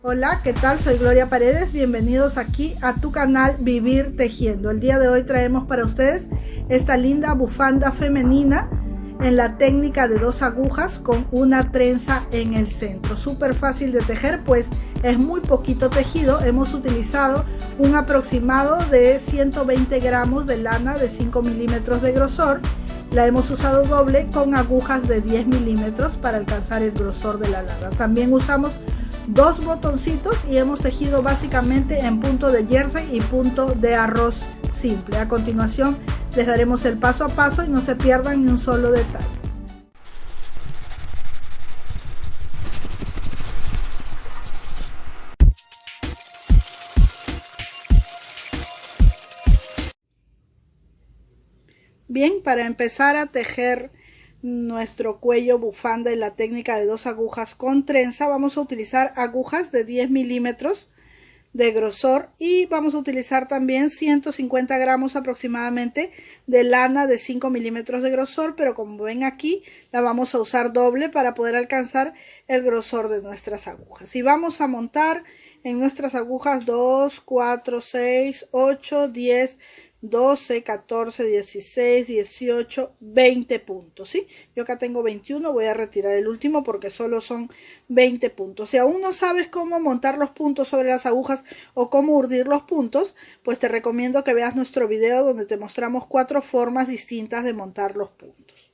Hola, ¿qué tal? Soy Gloria Paredes, bienvenidos aquí a tu canal Vivir Tejiendo. El día de hoy traemos para ustedes esta linda bufanda femenina en la técnica de 2 agujas con una trenza en el centro. Súper fácil de tejer, pues es muy poquito tejido. Hemos utilizado un aproximado de 120 gramos de lana de 5 milímetros de grosor. La hemos usado doble con agujas de 10 milímetros para alcanzar el grosor de la lana. También usamos 2 botoncitos y hemos tejido básicamente en punto de jersey y punto de arroz simple. A continuación les daremos el paso a paso y no se pierdan ni un solo detalle. Bien, para empezar a tejer nuestro cuello bufanda en la técnica de 2 agujas con trenza, vamos a utilizar agujas de 10 milímetros de grosor y vamos a utilizar también 150 gramos aproximadamente de lana de 5 milímetros de grosor, pero como ven aquí la vamos a usar doble para poder alcanzar el grosor de nuestras agujas. Y vamos a montar en nuestras agujas 2, 4, 6, 8, 10, 12, 14, 16, 18, 20 puntos, ¿sí? Yo acá tengo 21, voy a retirar el último porque solo son 20 puntos. Si aún no sabes cómo montar los puntos sobre las agujas o cómo urdir los puntos, pues te recomiendo que veas nuestro video donde te mostramos 4 formas distintas de montar los puntos.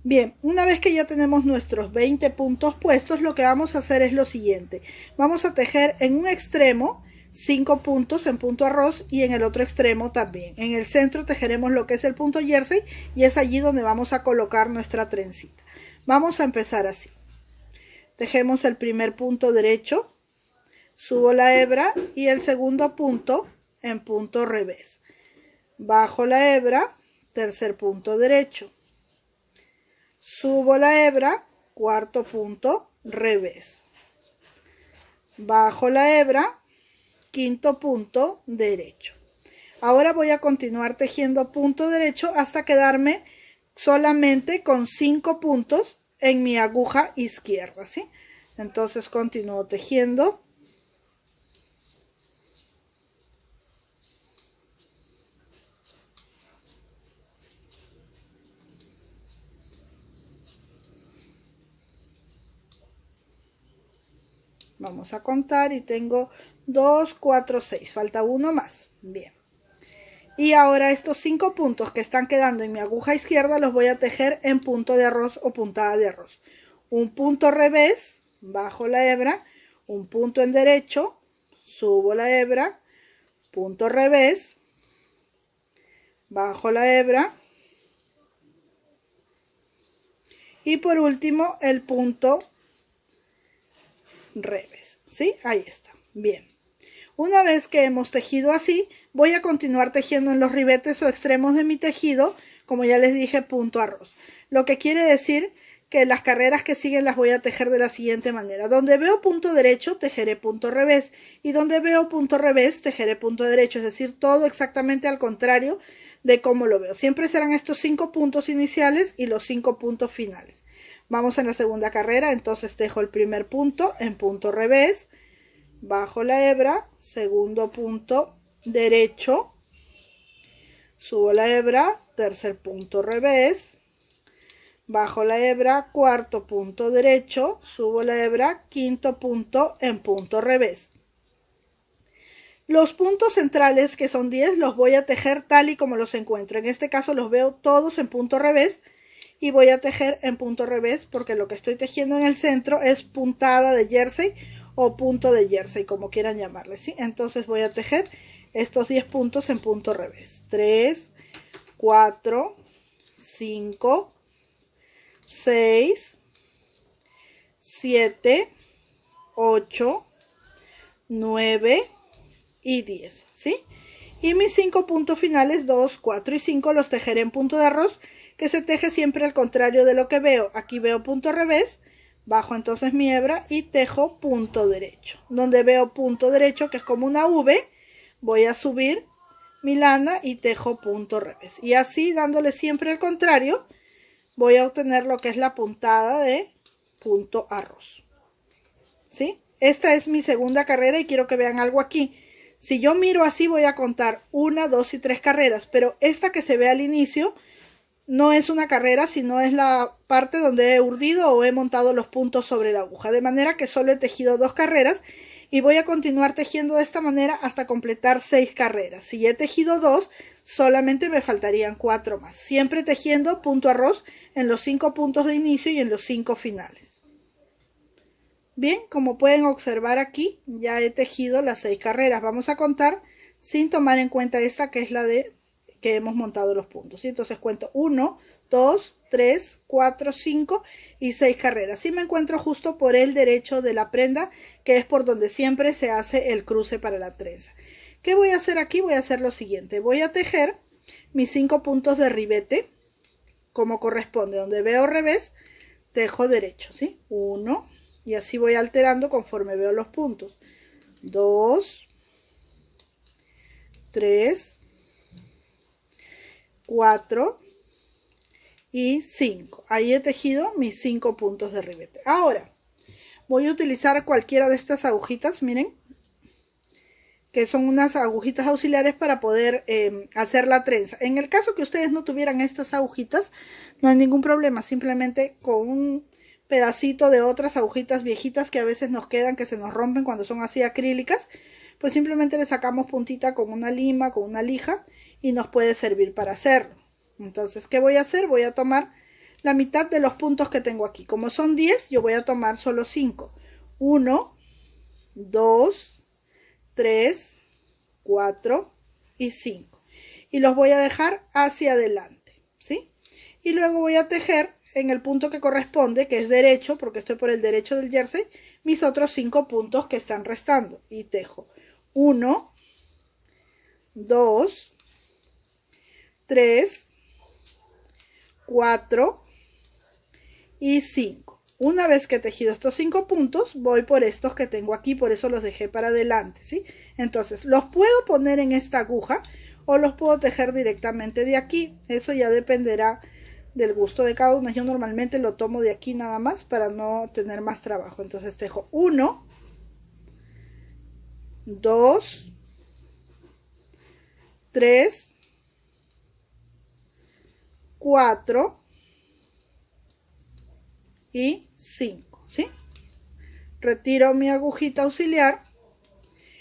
Bien, una vez que ya tenemos nuestros 20 puntos puestos, lo que vamos a hacer es lo siguiente. Vamos a tejer en un extremo 5 puntos en punto arroz y en el otro extremo también. En el centro tejeremos lo que es el punto jersey y es allí donde vamos a colocar nuestra trencita. Vamos a empezar así. Tejemos el primer punto derecho, subo la hebra y el segundo punto en punto revés. Bajo la hebra, tercer punto derecho. Subo la hebra, cuarto punto revés. Bajo la hebra, quinto punto derecho. Ahora voy a continuar tejiendo punto derecho hasta quedarme solamente con 5 puntos en mi aguja izquierda, ¿sí? Entonces continúo tejiendo. Vamos a contar y tengo 2, 4, 6. Falta uno más. Bien. Y ahora estos 5 puntos que están quedando en mi aguja izquierda los voy a tejer en punto de arroz o puntada de arroz. Un punto revés, bajo la hebra, un punto en derecho, subo la hebra, punto revés, bajo la hebra y por último el punto revés, ¿sí? Ahí está, bien. Una vez que hemos tejido así, voy a continuar tejiendo en los ribetes o extremos de mi tejido, como ya les dije, punto arroz. Lo que quiere decir que las carreras que siguen las voy a tejer de la siguiente manera. Donde veo punto derecho, tejeré punto revés. Y donde veo punto revés, tejeré punto derecho. Es decir, todo exactamente al contrario de cómo lo veo. Siempre serán estos 5 puntos iniciales y los 5 puntos finales. Vamos en la segunda carrera, entonces tejo el primer punto en punto revés, bajo la hebra, segundo punto derecho, subo la hebra, tercer punto revés, bajo la hebra, cuarto punto derecho, subo la hebra, quinto punto en punto revés. Los puntos centrales, que son 10, los voy a tejer tal y como los encuentro. En este caso los veo todos en punto revés y voy a tejer en punto revés porque lo que estoy tejiendo en el centro es puntada de jersey o punto de jersey, como quieran llamarle, ¿sí? Entonces voy a tejer estos 10 puntos en punto revés. 3, 4, 5, 6, 7, 8, 9 y 10, ¿sí? Y mis 5 puntos finales, 2, 4 y 5, los tejeré en punto de arroz, que se teje siempre al contrario de lo que veo. Aquí veo punto revés, bajo entonces mi hebra y tejo punto derecho. Donde veo punto derecho, que es como una V, voy a subir mi lana y tejo punto revés. Y así, dándole siempre al contrario, voy a obtener lo que es la puntada de punto arroz, ¿sí? esta es mi segunda carrera y quiero que vean algo aquí. Si yo miro así voy a contar 1, 2 y 3 carreras, pero esta que se ve al inicio no es una carrera, sino es la parte donde he urdido o he montado los puntos sobre la aguja, de manera que solo he tejido 2 carreras y voy a continuar tejiendo de esta manera hasta completar 6 carreras. Si he tejido 2, solamente me faltarían 4 más, siempre tejiendo punto a ros en los 5 puntos de inicio y en los 5 finales. Bien, como pueden observar aquí, ya he tejido las 6 carreras. Vamos a contar sin tomar en cuenta esta que es la de que hemos montado los puntos, ¿sí? Entonces cuento 1, 2, 3, 4, 5 y 6 carreras. Y me encuentro justo por el derecho de la prenda, que es por donde siempre se hace el cruce para la trenza. ¿Qué voy a hacer aquí? Voy a hacer lo siguiente. Voy a tejer mis 5 puntos de ribete como corresponde. Donde veo revés, tejo derecho, ¿sí? 1, y así voy alterando conforme veo los puntos. 2, 3, 4 y 5. Ahí he tejido mis 5 puntos de ribete. Ahora voy a utilizar cualquiera de estas agujitas, miren, que son unas agujitas auxiliares para poder hacer la trenza. En el caso que ustedes no tuvieran estas agujitas, no hay ningún problema, simplemente con un pedacito de otras agujitas viejitas que a veces nos quedan, que se nos rompen cuando son así acrílicas, pues simplemente le sacamos puntita con una lima, con una lija, y nos puede servir para hacerlo. Entonces, ¿qué voy a hacer? Voy a tomar la mitad de los puntos que tengo aquí. Como son 10, yo voy a tomar solo 5. 1, 2, 3, 4 y 5. Y los voy a dejar hacia adelante, ¿sí? Y luego voy a tejer en el punto que corresponde, que es derecho, porque estoy por el derecho del jersey, mis otros 5 puntos que están restando. Y tejo 1, 2, 3, 4 y 5. Una vez que he tejido estos 5 puntos, voy por estos que tengo aquí, por eso los dejé para adelante, ¿sí? Entonces, los puedo poner en esta aguja o los puedo tejer directamente de aquí. Eso ya dependerá del gusto de cada uno. Yo normalmente lo tomo de aquí nada más para no tener más trabajo. Entonces tejo 1, 2, 3, 4 y 5, ¿sí? Retiro mi agujita auxiliar.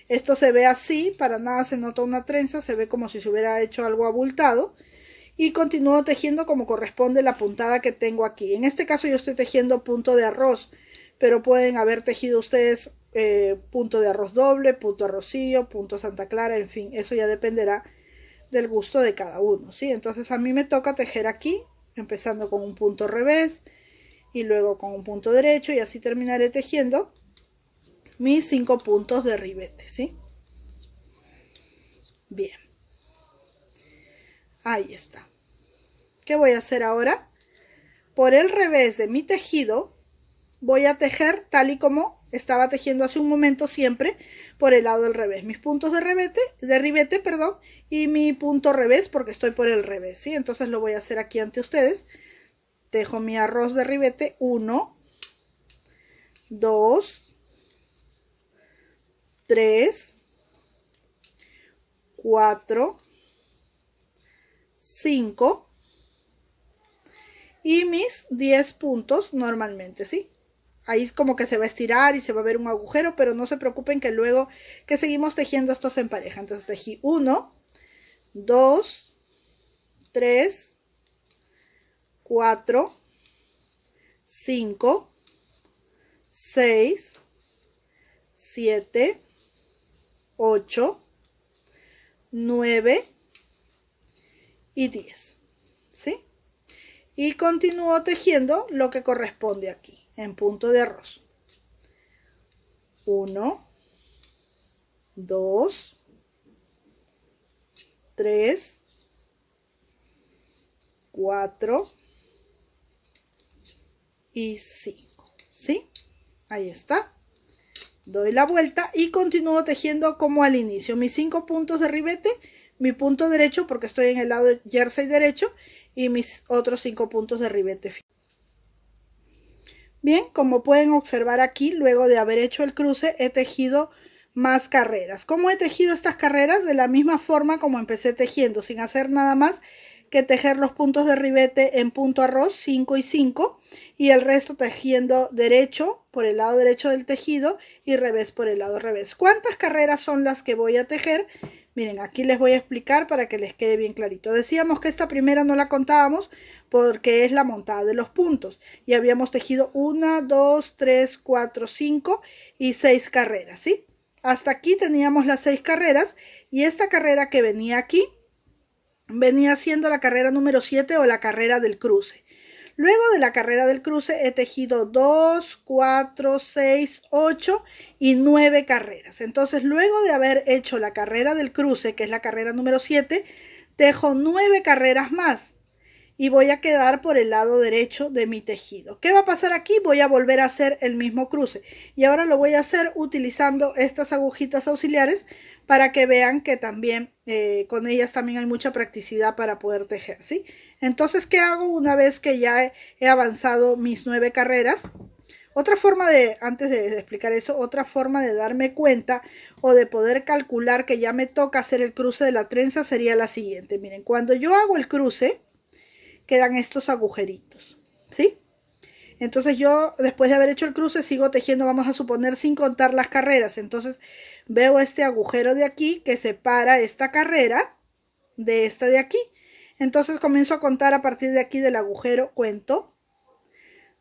Esto se ve así, para nada se nota una trenza, se ve como si se hubiera hecho algo abultado. Y continúo tejiendo como corresponde la puntada que tengo aquí. En este caso yo estoy tejiendo punto de arroz, pero pueden haber tejido ustedes punto de arroz doble, punto arrocillo, punto Santa Clara, en fin, eso ya dependerá del gusto de cada uno, ¿sí? Entonces a mí me toca tejer aquí, empezando con un punto revés y luego con un punto derecho, y así terminaré tejiendo mis 5 puntos de ribete, ¿sí? Bien, ahí está. ¿Qué voy a hacer ahora? Por el revés de mi tejido voy a tejer tal y como estaba tejiendo hace un momento, siempre por el lado del revés. Mis puntos de ribete, perdón, y mi punto revés, porque estoy por el revés, ¿sí? Entonces lo voy a hacer aquí ante ustedes. Tejo mi arroz de ribete, 1, 2, 3, 4, 5 y mis 10 puntos normalmente, ¿sí? Ahí es como que se va a estirar y se va a ver un agujero, pero no se preocupen que luego que seguimos tejiendo estos en pareja. Entonces tejí 1, 2, 3, 4, 5, 6, 7, 8, 9 y 10, ¿sí? Y continúo tejiendo lo que corresponde aquí, en punto de arroz. 1, 2, 3, 4 y 5, ¿sí? Ahí está. Doy la vuelta y continúo tejiendo como al inicio. Mis 5 puntos de ribete, mi punto derecho porque estoy en el lado jersey derecho, y mis otros 5 puntos de ribete. Bien, como pueden observar aquí, luego de haber hecho el cruce, he tejido más carreras. ¿Cómo he tejido estas carreras? De la misma forma como empecé tejiendo, sin hacer nada más que tejer los puntos de ribete en punto arroz 5 y 5 y el resto tejiendo derecho por el lado derecho del tejido y revés por el lado revés. ¿Cuántas carreras son las que voy a tejer? Miren, aquí les voy a explicar para que les quede bien clarito. Decíamos que esta primera no la contábamos porque es la montada de los puntos y habíamos tejido 1, 2, 3, 4, 5 y 6 carreras, ¿sí? Hasta aquí teníamos las 6 carreras y esta carrera que venía aquí venía siendo la carrera número 7 o la carrera del cruce. Luego de la carrera del cruce he tejido 2, 4, 6, 8 y 9 carreras. Entonces, luego de haber hecho la carrera del cruce, que es la carrera número 7, tejo 9 carreras más y voy a quedar por el lado derecho de mi tejido. ¿Qué va a pasar aquí? Voy a volver a hacer el mismo cruce y ahora lo voy a hacer utilizando estas agujitas auxiliares para que vean que también con ellas también hay mucha practicidad para poder tejer, ¿sí? Entonces, ¿qué hago una vez que ya he avanzado mis 9 carreras? Otra forma de, antes de explicar eso, otra forma de darme cuenta o de poder calcular que ya me toca hacer el cruce de la trenza sería la siguiente. Miren, cuando yo hago el cruce, quedan estos agujeritos, ¿sí? Entonces yo, después de haber hecho el cruce, sigo tejiendo, vamos a suponer, sin contar las carreras. Entonces veo este agujero de aquí que separa esta carrera de esta de aquí. Entonces comienzo a contar a partir de aquí del agujero, cuento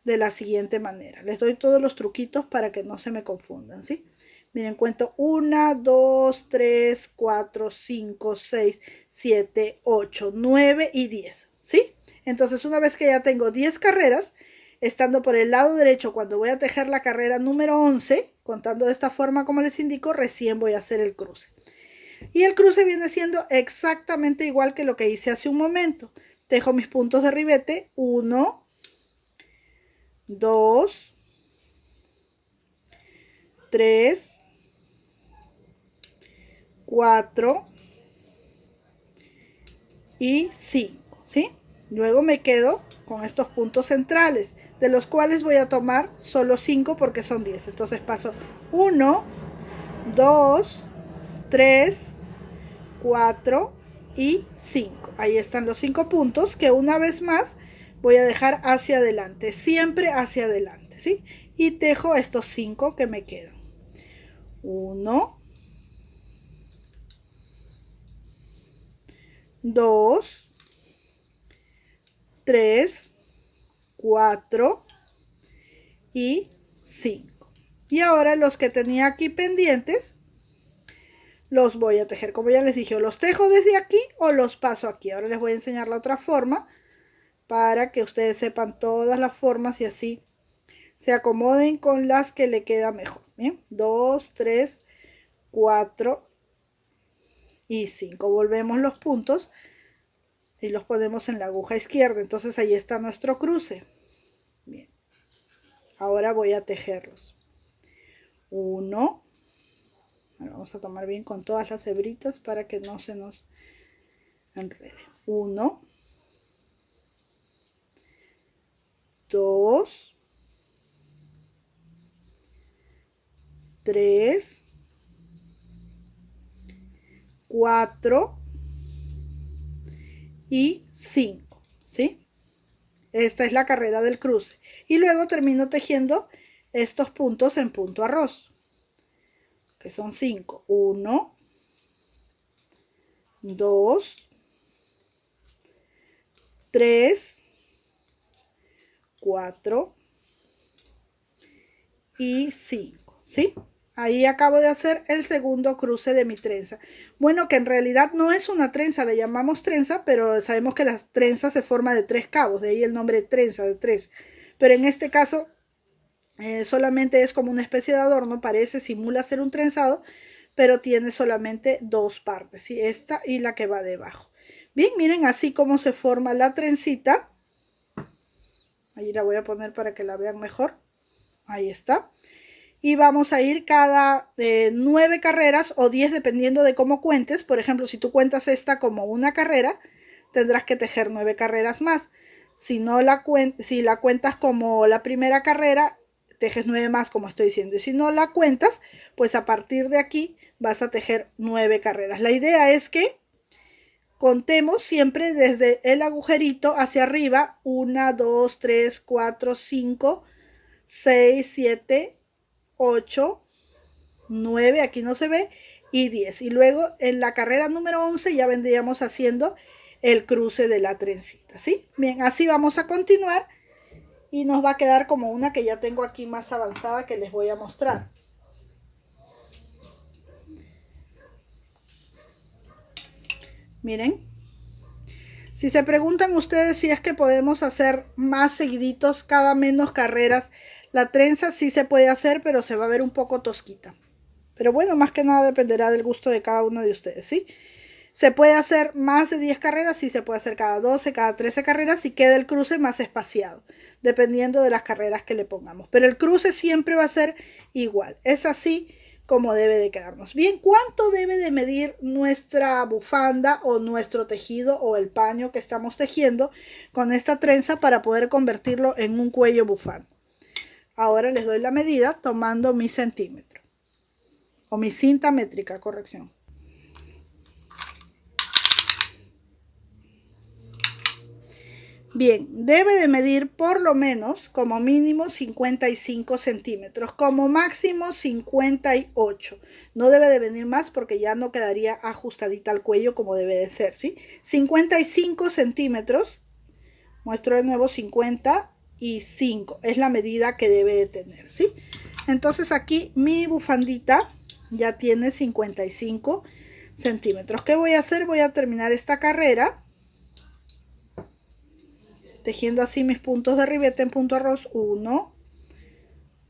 de la siguiente manera. Les doy todos los truquitos para que no se me confundan, ¿sí? Miren, cuento 1, 2, 3, 4, 5, 6, 7, 8, 9 y 10, ¿sí? Entonces, una vez que ya tengo 10 carreras, estando por el lado derecho, cuando voy a tejer la carrera número 11, contando de esta forma como les indico, recién voy a hacer el cruce. Y el cruce viene siendo exactamente igual que lo que hice hace un momento. Tejo mis puntos de ribete, 1, 2, 3, 4 y 5, ¿sí? Luego me quedo con estos puntos centrales, de los cuales voy a tomar solo 5 porque son 10. Entonces paso 1, 2, 3, 4 y 5. Ahí están los 5 puntos que una vez más voy a dejar hacia adelante, siempre hacia adelante, ¿sí? Y tejo estos 5 que me quedan. 1, 2, 3, 4 y 5. Y ahora los que tenía aquí pendientes los voy a tejer. Como ya les dije, los tejo desde aquí o los paso aquí. Ahora les voy a enseñar la otra forma para que ustedes sepan todas las formas y así se acomoden con las que le queda mejor. Bien, 2, 3, 4 y 5. Volvemos los puntos y los ponemos en la aguja izquierda. Entonces ahí está nuestro cruce. Bien, ahora voy a tejerlos. 1, vamos a tomar bien con todas las hebritas para que no se nos enrede. 1, 2, 3, 4 y 5, ¿sí? Esta es la carrera del cruce. Y luego termino tejiendo estos puntos en punto arroz, que son 5. 1, 2, 3, 4 y 5, ¿sí? Ahí acabo de hacer el segundo cruce de mi trenza. Bueno, que en realidad no es una trenza, le llamamos trenza, pero sabemos que la trenza se forma de 3 cabos, de ahí el nombre trenza, de 3. Pero en este caso solamente es como una especie de adorno, parece, simula ser un trenzado, pero tiene solamente 2 partes, ¿sí? Esta y la que va debajo. Bien, miren así como se forma la trencita. Ahí la voy a poner para que la vean mejor. Ahí está. Y vamos a ir cada 9 carreras o 10 dependiendo de cómo cuentes. Por ejemplo, si tú cuentas esta como una carrera, tendrás que tejer 9 carreras más. Si la cuentas como la primera carrera, tejes 9 más, como estoy diciendo. Y si no la cuentas, pues a partir de aquí vas a tejer 9 carreras. La idea es que contemos siempre desde el agujerito hacia arriba. 1, 2, 3, 4, 5, 6, 7, 8, 9, aquí no se ve, y 10. Y luego en la carrera número 11 ya vendríamos haciendo el cruce de la trencita, ¿sí? Bien, así vamos a continuar y nos va a quedar como una que ya tengo aquí más avanzada que les voy a mostrar. Miren. Si se preguntan ustedes si es que podemos hacer más seguiditos, cada menos carreras, la trenza sí se puede hacer, pero se va a ver un poco tosquita. Pero bueno, más que nada dependerá del gusto de cada uno de ustedes, ¿sí? Se puede hacer más de 10 carreras, sí se puede hacer cada 12, cada 13 carreras y queda el cruce más espaciado, dependiendo de las carreras que le pongamos. Pero el cruce siempre va a ser igual. Es así como debe de quedarnos. Bien, ¿cuánto debe de medir nuestra bufanda o nuestro tejido o el paño que estamos tejiendo con esta trenza para poder convertirlo en un cuello bufanda? Ahora les doy la medida tomando mi centímetro o mi cinta métrica, corrección. Bien, debe de medir por lo menos como mínimo 55 centímetros, como máximo 58. No debe de venir más porque ya no quedaría ajustadita al cuello como debe de ser, ¿sí? 55 centímetros, muestro de nuevo 55, es la medida que debe de tener, ¿sí? Entonces aquí mi bufandita ya tiene 55 centímetros. ¿Qué voy a hacer? Voy a terminar esta carrera tejiendo así mis puntos de ribete en punto arroz. 1,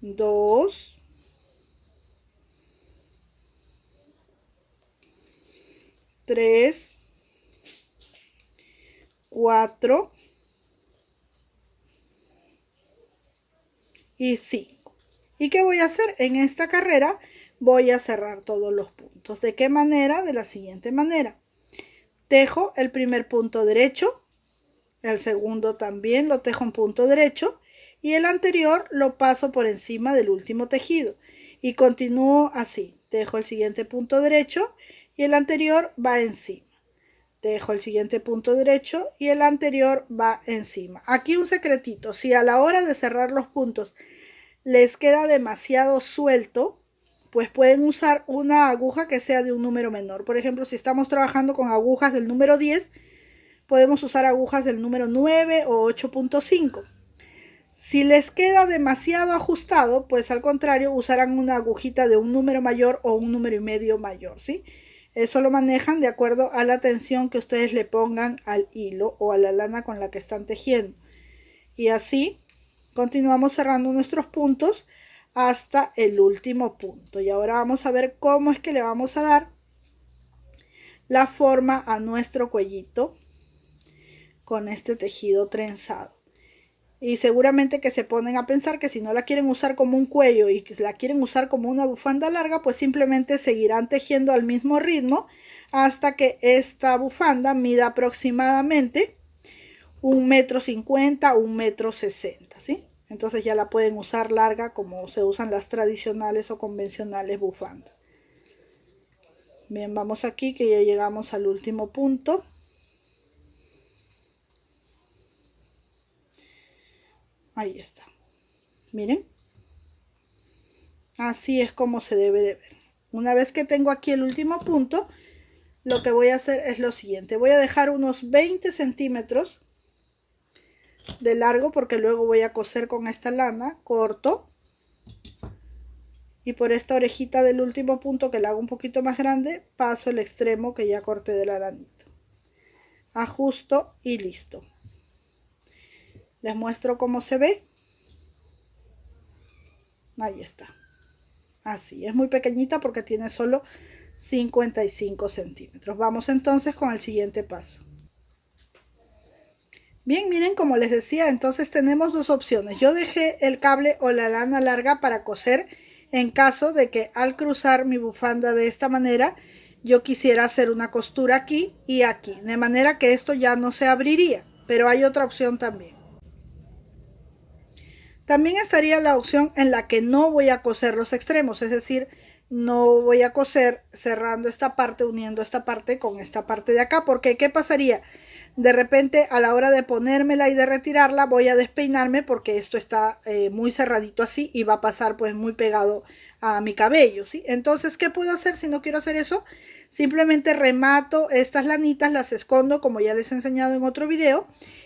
2, 3, 4 y 5. ¿Y qué voy a hacer? En esta carrera voy a cerrar todos los puntos. ¿De qué manera? De la siguiente manera. Tejo el primer punto derecho, el segundo también lo tejo en punto derecho y el anterior lo paso por encima del último tejido y continúo así. Tejo el siguiente punto derecho y el anterior va encima. Tejo el siguiente punto derecho y el anterior va encima. Aquí un secretito: si a la hora de cerrar los puntos les queda demasiado suelto, pues pueden usar una aguja que sea de un número menor. Por ejemplo, si estamos trabajando con agujas del número 10, podemos usar agujas del número 9 o 8.5. Si les queda demasiado ajustado, pues al contrario usarán una agujita de un número mayor o un número y medio mayor, ¿sí? Eso lo manejan de acuerdo a la tensión que ustedes le pongan al hilo o a la lana con la que están tejiendo. Y así continuamos cerrando nuestros puntos hasta el último punto. Y ahora vamos a ver cómo es que le vamos a dar la forma a nuestro cuellito con este tejido trenzado. Y seguramente que se ponen a pensar que si no la quieren usar como un cuello y que la quieren usar como una bufanda larga, pues simplemente seguirán tejiendo al mismo ritmo hasta que esta bufanda mida aproximadamente 1,50 m, 1,60 m, ¿sí? Entonces ya la pueden usar larga como se usan las tradicionales o convencionales bufandas. Bien, vamos aquí que ya llegamos al último punto. Ahí está. Miren. Así es como se debe de ver. Una vez que tengo aquí el último punto, lo que voy a hacer es lo siguiente. Voy a dejar unos 20 centímetros de largo porque luego voy a coser con esta lana. Corto. Y por esta orejita del último punto, que la hago un poquito más grande, paso el extremo que ya corté de la lanita. Ajusto y listo. Les muestro cómo se ve. Ahí está. Así, es muy pequeñita porque tiene solo 55 centímetros. Vamos entonces con el siguiente paso. Bien, miren, como les decía, entonces tenemos dos opciones. Yo dejé el cable o la lana larga para coser en caso de que al cruzar mi bufanda de esta manera yo quisiera hacer una costura aquí y aquí, de manera que esto ya no se abriría. Pero hay otra opción también. También estaría la opción en la que no voy a coser los extremos, es decir, no voy a coser cerrando esta parte, uniendo esta parte con esta parte de acá, porque ¿qué pasaría? De repente a la hora de ponérmela y de retirarla voy a despeinarme porque esto está muy cerradito así y va a pasar pues muy pegado a mi cabello, ¿sí? Entonces, ¿qué puedo hacer si no quiero hacer eso? Simplemente remato estas lanitas, las escondo como ya les he enseñado en otro video,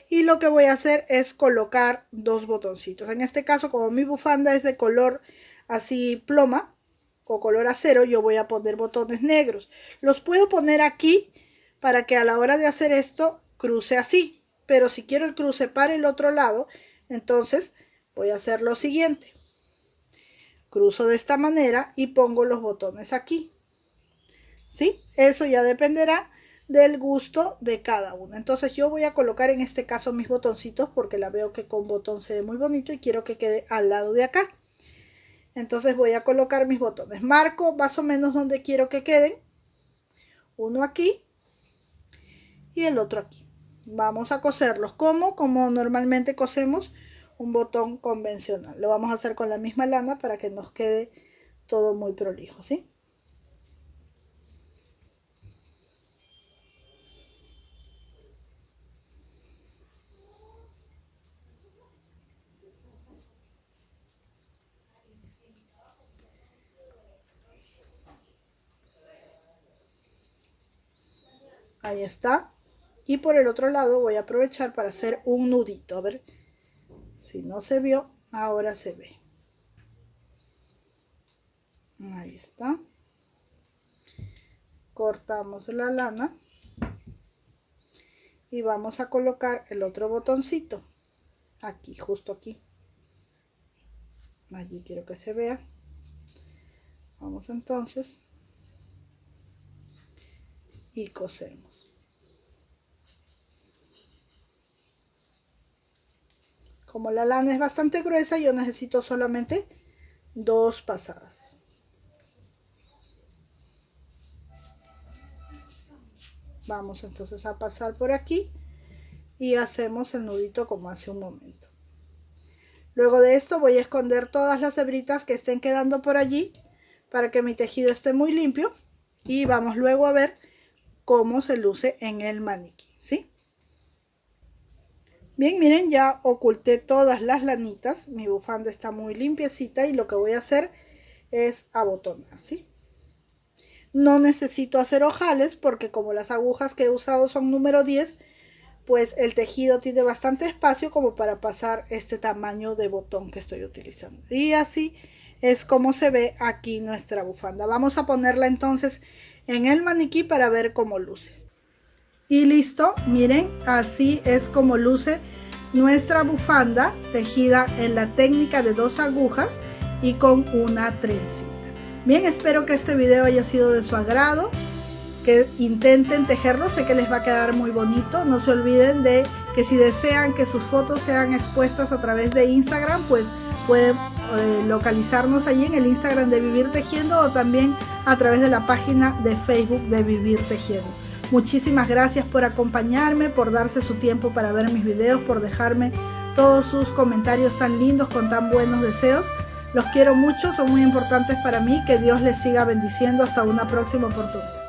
y lo que voy a hacer es colocar dos botoncitos. En este caso, como mi bufanda es de color así ploma o color acero, yo voy a poner botones negros. Los puedo poner aquí para que a la hora de hacer esto cruce así, pero si quiero el cruce para el otro lado, entonces voy a hacer lo siguiente: cruzo de esta manera y pongo los botones aquí, ¿sí? Eso ya dependerá del gusto de cada uno. Entonces yo voy a colocar en este caso mis botoncitos porque la veo que con botón se ve muy bonito y quiero que quede al lado de acá. Entonces voy a colocar mis botones, marco más o menos donde quiero que queden, uno aquí y el otro aquí. Vamos a coserlos como normalmente cosemos un botón convencional. Lo vamos a hacer con la misma lana para que nos quede todo muy prolijo, ¿sí? Ahí está. Y por el otro lado voy a aprovechar para hacer un nudito. A ver si no se vio, ahora se ve. Ahí está. Cortamos la lana y vamos a colocar el otro botoncito aquí, justo aquí. Allí quiero que se vea. Vamos entonces y cosemos. Como la lana es bastante gruesa, yo necesito solamente 2 pasadas. Vamos entonces a pasar por aquí y hacemos el nudito como hace un momento. Luego de esto voy a esconder todas las hebritas que estén quedando por allí para que mi tejido esté muy limpio, y vamos luego a ver cómo se luce en el maniquí, ¿sí? Bien, miren, ya oculté todas las lanitas, mi bufanda está muy limpiecita y lo que voy a hacer es abotonar, ¿sí? No necesito hacer ojales porque como las agujas que he usado son número 10, pues el tejido tiene bastante espacio como para pasar este tamaño de botón que estoy utilizando. Y así es como se ve aquí nuestra bufanda. Vamos a ponerla entonces en el maniquí para ver cómo luce. Y listo, miren, así es como luce nuestra bufanda tejida en la técnica de 2 agujas y con una trencita. Bien, espero que este video haya sido de su agrado, que intenten tejerlo, sé que les va a quedar muy bonito. No se olviden de que si desean que sus fotos sean expuestas a través de Instagram, pues pueden localizarnos allí en el Instagram de Vivir Tejiendo, o también a través de la página de Facebook de Vivir Tejiendo. Muchísimas gracias por acompañarme, por darse su tiempo para ver mis videos, por dejarme todos sus comentarios tan lindos con tan buenos deseos. Los quiero mucho, son muy importantes para mí. Que Dios les siga bendiciendo. Hasta una próxima oportunidad.